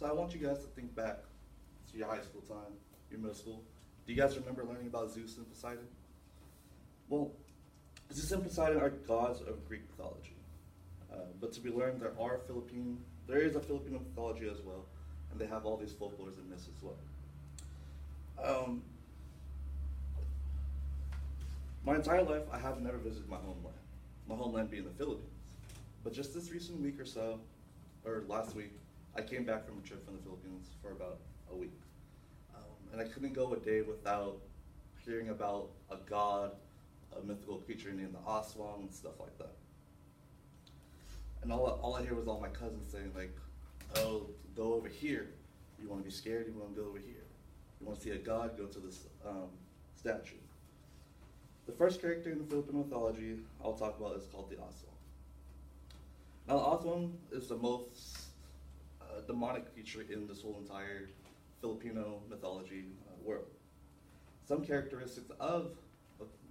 So I want you guys to think back to your high school time, your middle school. Do you guys remember learning about Zeus and Poseidon? Well, Zeus and Poseidon are gods of Greek mythology. But to be learned, there is a Filipino mythology as well, and they have all these folklores and myths as well. My entire life, I have never visited my homeland being the Philippines. But just this recent week or so, or last week, I came back from a trip from the Philippines for about a week. And I couldn't go a day without hearing about a god, a mythical creature named the Aswang, and stuff like that. And all I hear was all my cousins saying, like, oh, go over here. You want to be scared? You want to go over here. You want to see a god? Go to this statue. The first character in the Filipino mythology I'll talk about is called the Aswang. Now, the Aswang is the most demonic creature in this whole entire Filipino mythology world. Some characteristics of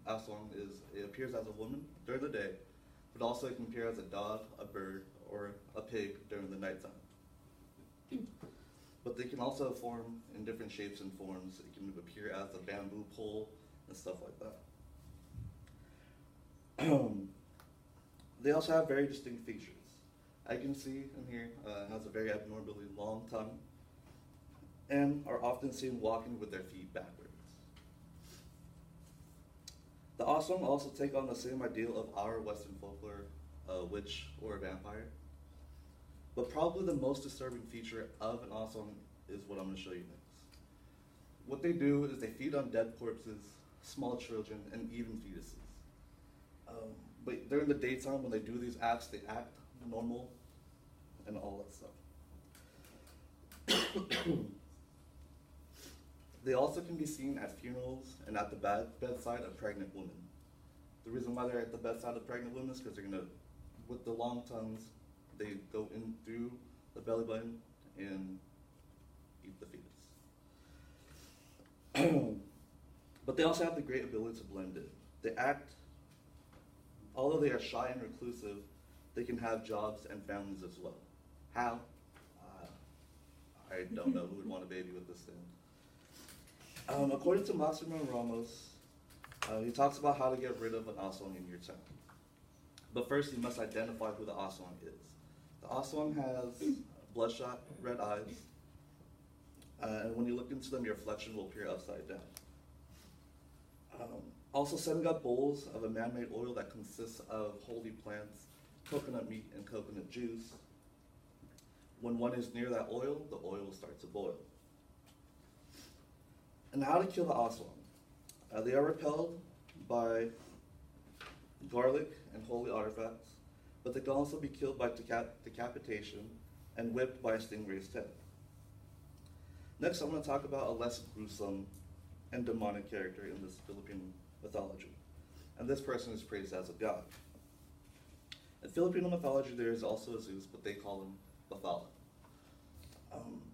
Aswang is it appears as a woman during the day, but also it can appear as a dog, a bird, or a pig during the nighttime. But they can also form in different shapes and forms. It can appear as a bamboo pole and stuff like that. They also have very distinct features. I can see in here has a very abnormally long tongue and are often seen walking with their feet backwards. The Aswang also take on the same ideal of our Western folklore, a witch or a vampire. But probably the most disturbing feature of an Aswang is what I'm going to show you next. What they do is they feed on dead corpses, small children, and even fetuses. But during the daytime, when they do these acts, they act normal and all that stuff. They also can be seen at funerals and at the bedside of pregnant women. The reason why they're at the bedside of pregnant women is because they're gonna, with the long tongues, they go in through the belly button and eat the fetus. But they also have the great ability to blend in. They act, although they are shy and reclusive, they can have jobs and families as well. How? I don't know who would want a baby with this thing. According to Máximo Ramos, he talks about how to get rid of an Aswang in your town. But first, you must identify who the Aswang is. The Aswang has bloodshot red eyes, and when you look into them, your reflection will appear upside down. Also, setting up bowls of a man-made oil that consists of holy plants, coconut meat, and coconut juice. When one is near that oil, the oil will start to boil. And how to kill the Aswang. They are repelled by garlic and holy artifacts, but they can also be killed by decapitation and whipped by a stingray's head. Next, I'm going to talk about a less gruesome and demonic character in this Philippine mythology. And this person is praised as a god. In Filipino mythology, there is also a Zeus, but they call him Bathala.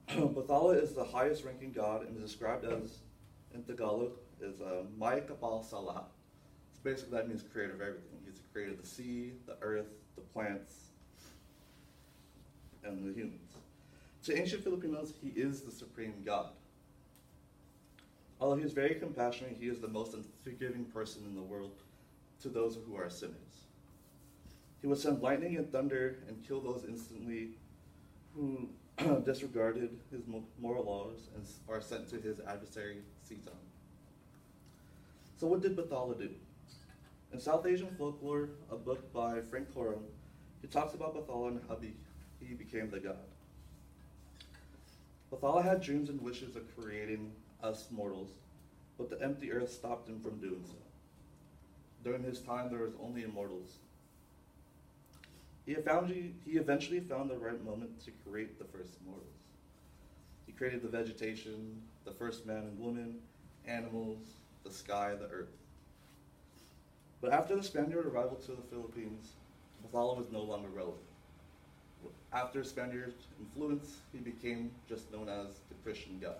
Bathala is the highest ranking god and is described as, in Tagalog, is May Kapal Sala. So basically that means creator of everything. He's the creator of the sea, the earth, the plants, and the humans. To ancient Filipinos, he is the supreme god. Although he is very compassionate, he is the most unforgiving person in the world to those who are sinners. He would send lightning and thunder and kill those instantly who disregarded his moral laws and are sent to his adversary, Satan. So what did Bathala do? In South Asian folklore, a book by Frank Horan, he talks about Bathala and how he became the god. Bathala had dreams and wishes of creating us mortals, but the empty earth stopped him from doing so. During his time, there was only immortals. He eventually found the right moment to create the first immortals. He created the vegetation, the first man and woman, animals, the sky, the earth. But after the Spaniard arrival to the Philippines, Bathala was no longer relevant. After Spaniard influence, he became just known as the Christian god.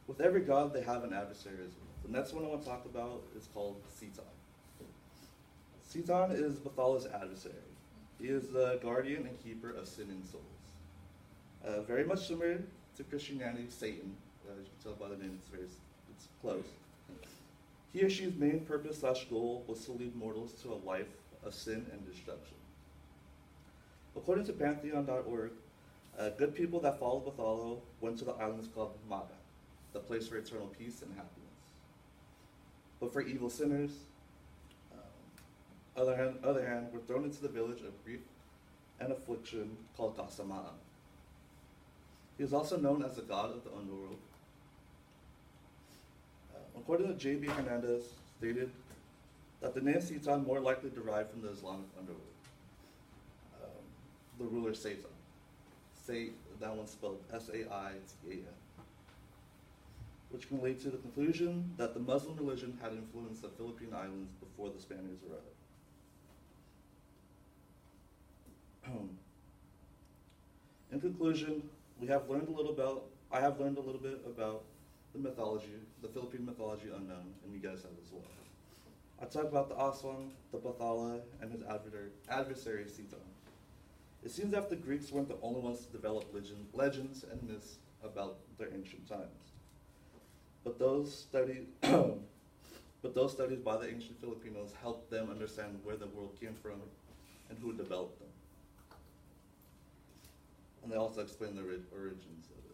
With every god, they have an adversary as well. The next one I want to talk about is called Satan. Satan is Bathala's adversary. He is the guardian and keeper of sinning souls. Very much similar to Christianity, Satan. As you can tell by the name, it's close. He or she's main purpose/goal was to lead mortals to a life of sin and destruction. According to Pantheon.org, good people that followed Bathalo went to the islands called Maga, the place for eternal peace and happiness. But for evil sinners, other hand, were thrown into the village of grief and affliction called Kasama'a. He is also known as the god of the underworld. According to J.B. Hernandez, stated that the name Satan more likely derived from the Islamic underworld. The ruler Satan. That one's spelled S-A-I-T-A-N. Which can lead to the conclusion that the Muslim religion had influenced the Philippine Islands before the Spaniards arrived. In conclusion, I have learned a little bit about the mythology, the Philippine mythology unknown, and you guys have as well. I talked about the Aswang, the Bathala, and his adversary Satan. It seems that the Greeks weren't the only ones to develop legends and myths about their ancient times. But those studies by the ancient Filipinos helped them understand where the world came from and who developed them. And they also explain the origins of it.